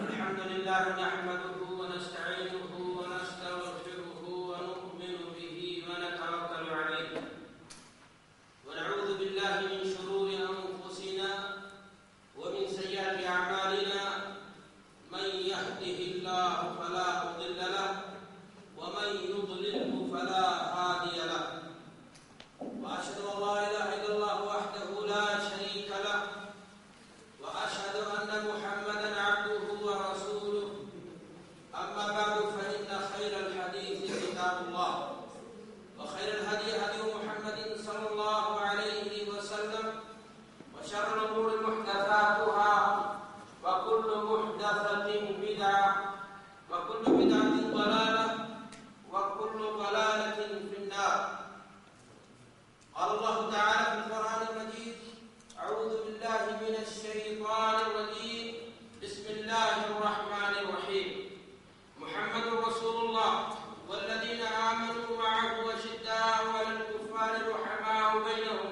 الحمد لله نحمده ونستعينه ونستغفره ونؤمن به ونتوكل عليه ونعوذ بالله من شرور أنفسنا ومن سيئات أعمالنا من يهده الله فلا مضل له ومن يضلله فلا هادي له وأشهد أن لا إله إلا الله وحده لا شريك له وأشهد أن محمدا عبده ورسوله أما بعد فإن خير الحديث كتاب الله وخير الهدي هدي محمد صلى الله عليه وسلم وشر الأمور محدثاتها وكل محدثة بدعة وكل بدعة ضلالة وكل ضلالة في النار. قال الله تعالى في القرآن المجيد: أعوذ بالله من الشيطان الرجيم بسم الله الرحمن الرحيم. محمد رسول الله والذين آمنوا معه أشداء على الكفار رحماء بينهم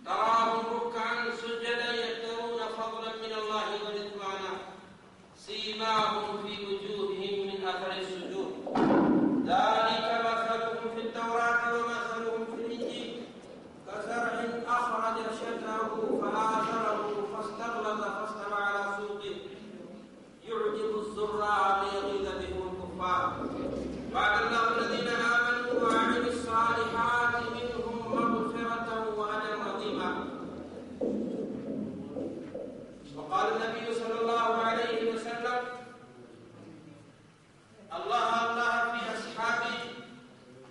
تراهم ركعا سجدا يبتغون فضلا من الله ورضوانا سيماهم في وجوههم من أثر السجود ذلك مثلهم في التوراة ومثلهم في الإنجيل كزرع أخرج شطأه فآزره فاستغلظ فاستوى على سوقه يعجب الزراع ليغيظ بهم الكفار. وعد الله الذين آمنوا وعملوا الصالحات منهم مغفرة وأجرا عظيما. وقال النبي صلى الله عليه وسلم: الله الله في أصحابي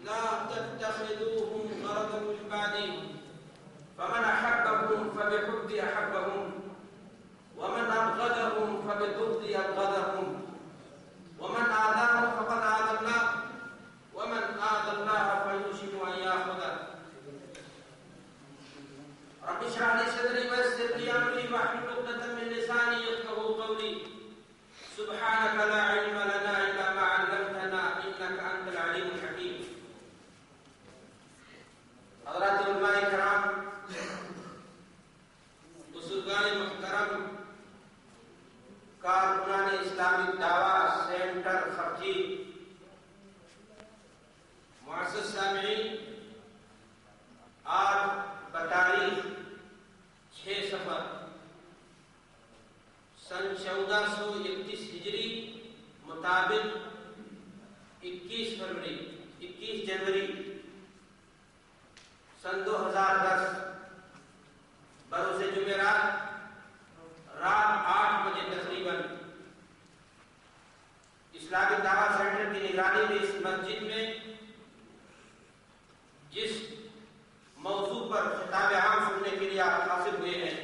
لا تتخذوهم غرضا من بعدي فمن أحبهم فبحبي أحبهم ومن أبغضهم فببغضي أبغضهم ومن آذاهم فقد آذى الله ومن آذى الله فيوشك أن يأخذه. رب اشرح لي صدري ويسر لي أمري واحلل عقدة من لساني يفقهوا قولي. سبحانك لا علم لنا إلا ما علمتنا إنك أنت العليم الحكيم. حضرات علماء کرام، بزرگان محترم، کارکنان اسلامی دعویٰ سینٹر خرچی، معزز سامعین، آج بتاریخ 6 صفر سن 1431 ہجری مطابق 21 جنوری سن 2010 بروز جمعرات رات 8 بجے تقریباً اسلامی دعویٰ سینٹر کی نگرانی میں اس مسجد میں جس موضوع پر خطاب عام سننے کے لیے آپ حاضر ہوئے ہیں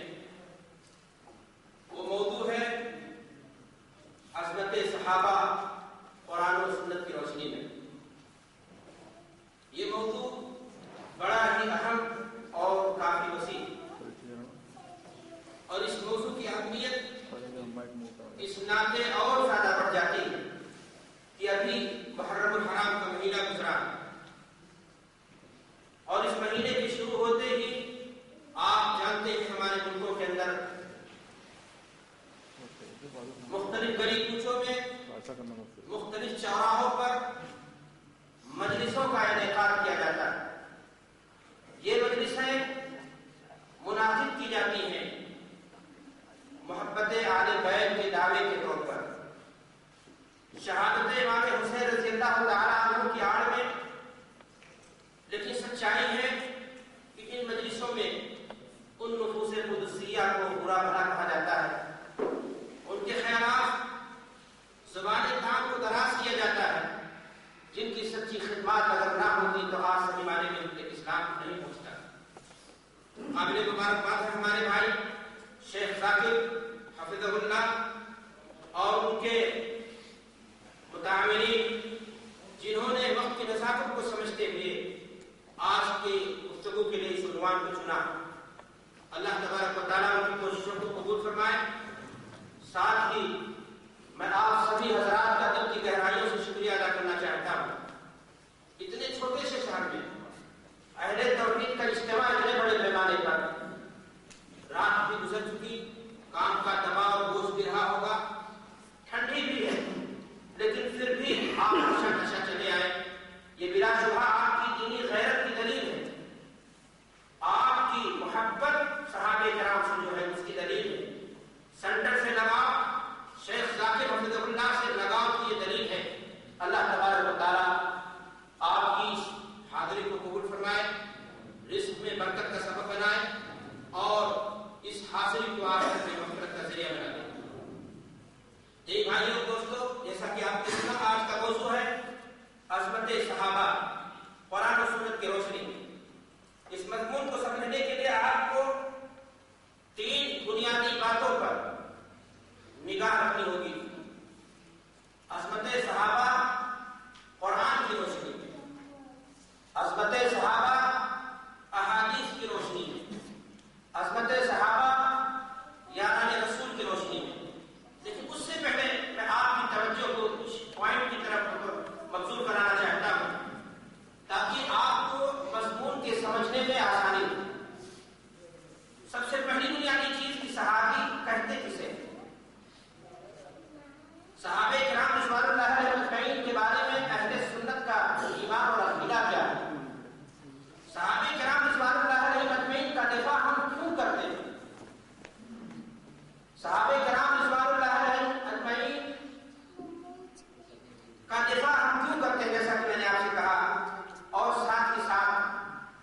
وہ موضوع ہے عظمت صحابہ قرآن و سنت کی روشنی میں. یہ موضوع بڑا ہی اہم اور کافی وسیع اور اس موضوع کی اہمیت اس ناطے اور زیادہ بڑھ جاتی ہے کہ ابھی محرم الحرام کا مہینہ گزرا اور اس مہینے کے شروع ہوتے ہی آپ جانتے ہیں ہمارے ملکوں کے اندر مختلف گلی کوچوں میں مختلف چوراہوں پر مجلسوں کا انعقاد کیا جاتا ہے. یہ مجلسیں منعقد کی جاتی ہیں محبت اہل بیت کے دعوے کے طور پر، شہادت امام حسین رضی اللہ تعالی عنہ کی آڑ میں. لیکن سچائی ہے کہ ان مجلسوں میں ان نفوس قدسیہ کو برا بھلا کہا جاتا ہے، ان کے خیالات زبان کام کو دراز کیا جاتا ہے، جن کی سچی خدمات اگر نہ ہوتی تو آج سے زمانے میں ان کے اسلام نہیں پہنچتا. قابل مبارکباد ہے ہمارے بھائی شیخ ذاکر حفظہ اللہ اور ان کے متعاونین جنہوں نے وقت کی نزاکت کو سمجھتے ہوئے آج کی گفتگو کے لیے اس عنوان کو چنا. اللہ تبارک و تعالیٰ ان کی کوششوں کو قبول فرمائے. ساتھ ہی میں آپ سبھی حضرات کا دل کی گہرائیوں سے شکریہ ادا کرنا چاہتا ہوں. اتنے چھوٹے سے شہر میں اہل توحید کا اجتماع اتنے بڑے پیمانے پر، رات بھی گزر چکی، کام کا دباؤ بوجھ صحابہ کرام رضوان اللہ علیہم اجمعین کا دفاع ہم کیوں کرتے ہیں، جیسا کہ میں نے آپ سے کہا، اور ساتھ ہی ساتھ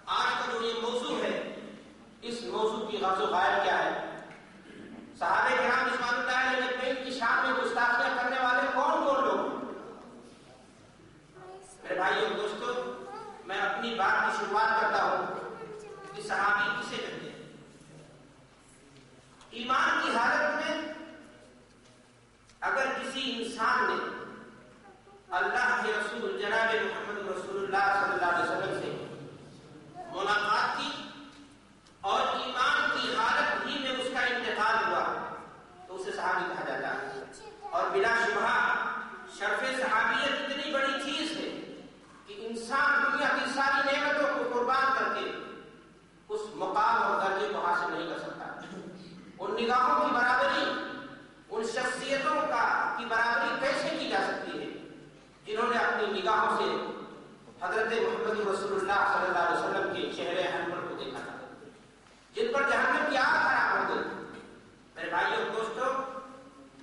آج کا جو یہ موضوع ہے، اس موضوع کی غرض و غائب کیا ہے؟ صحابہ کرام رضوان اللہ علیہم اجمعین کی شان میں گستاخیاں کرنے والے کون کون لوگ ہیں؟ میرے بھائی اور دوستو، میں اپنی بات کی شروعات کرتا ہوں کہ صحابی کسے کہتے ہیں۔ ایمان کی حالت میں اگر کسی انسان نے اللہ کے رسول جناب محمد رسول اللہ صلی اللہ علیہ وسلم سے ملاقات کی اور ایمان کی حالت ہی میں اس کا انتقال ہوا تو اسے صحابی کہا جاتا ہے۔ اور بلا شبہ شرف صحابیت اتنی بڑی چیز ہے کہ انسان دنیا کی ساری نعمتوں کو قربان کر کے اس مقام اور درجے کو حاصل نہیں کر سکتا۔ ان نگاہوں کی برابری، ان شخصیتوں کی برابری کیسے کی جا سکتی ہے جنہوں نے اپنی نگاہوں سے حضرت محمد رسول اللہ صلی اللہ علیہ وسلم کے چہرے انور کو دیکھا تھا، جن پر جہنم کی آگ حرام ہو گئی۔ میرے بھائی اور دوستوں،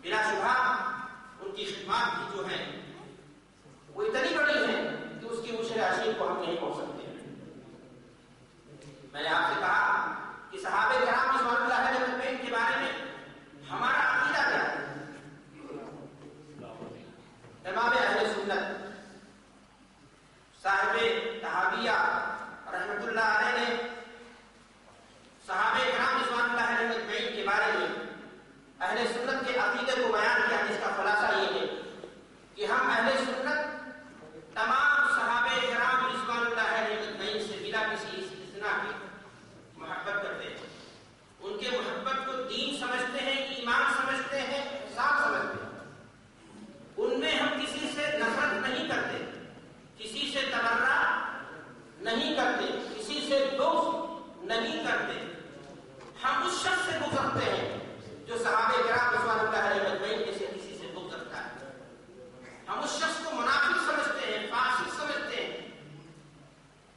بلا شبہ ان کی خدمات بھی جو ہیں وہ اتنی بڑی ہیں کہ اس کی عشر عشیر کو ہم نہیں پہنچ سکتے۔ میں نے آپ سے کہا کہ صحابہ کرام رضوان اللہ علیہم اجمعین کے بارے میں ہمارا عقیدہ کیا ہے۔ امام اہل سنت صاحب طحاویہ رحمۃ اللہ علیہ نے صحابہ کرام رضوان اللہ علیہم اجمعین کے بارے میں اہل سنت کے عقیدے کو بیان کیا، جس کا خلاصہ یہ ہے کہ ہم اہل سنت تمام صحابہ کرام رضوان اللہ علیہم اجمعین سے بلا کسی استثناء کے محبت کرتے ہیں، ان کے محبت کو دین سمجھتے ہیں، ایمان سمجھتے ہیں، احسان سمجھتے ہیں۔ ان میں ہم کسی سے نفرت نہیں کرتے، کسی سے تبرہ نہیں کرتے، کسی سے دوست نہیں کرتے۔ ہم اس شخص سے گزرتے ہیں جو صحابہ کرام رضوان اللہ علیہم اجمعین میں سے کسی سے بغض رکھتا ہے۔ ہم اس شخص کو منافق سمجھتے ہیں، فاسق سمجھتے ہیں،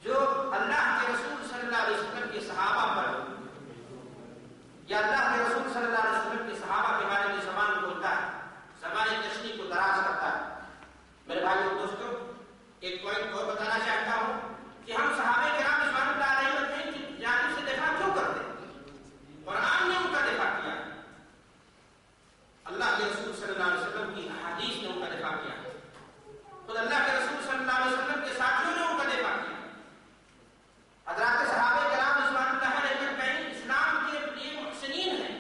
جو اللہ کے رسول صلی اللہ علیہ وسلم کے صحابہ پر یا اللہ کے رسول صلی اللہ علیہ وسلم کے صحابہ کے بارے میں زبان کھولتا ہے، زبان تشریح کو دراز کرتا ہے۔ میرے بھائی اور دوستوں، ایک پوائنٹ اور بتانا چاہتا ہوں کہ ہم صحابہ کرام رضوان اللہ علیہم اجمعین کی جانب سے دفاع کیوں کرتے ہیں؟ قرآن نے ان کا دفاع کیا، اللہ کے رسول صلی اللہ علیہ وسلم کی احادیث نے ان کا دفاع کیا، خود اللہ کے رسول صلی اللہ علیہ وسلم کے ساتھیوں نے ان کا دفاع کیا۔ حضرات صحابہ کرام رضوان اللہ علیہم اجمعین اسلام کے لیے محسنین ہیں۔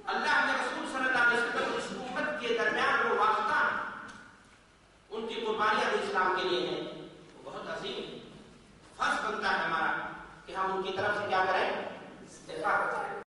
اللہ کے رسول صلی اللہ علیہ وسلم اس امت کے درمیان وہ واسطہ، ان کی قربانیاں جو اسلام کے لیے ہیں وہ بہت عظیم ہے۔ فرض بنتا ہے ہمارا کہ ہم ان کی طرف سے کیا کریں؟ دفاع کریں۔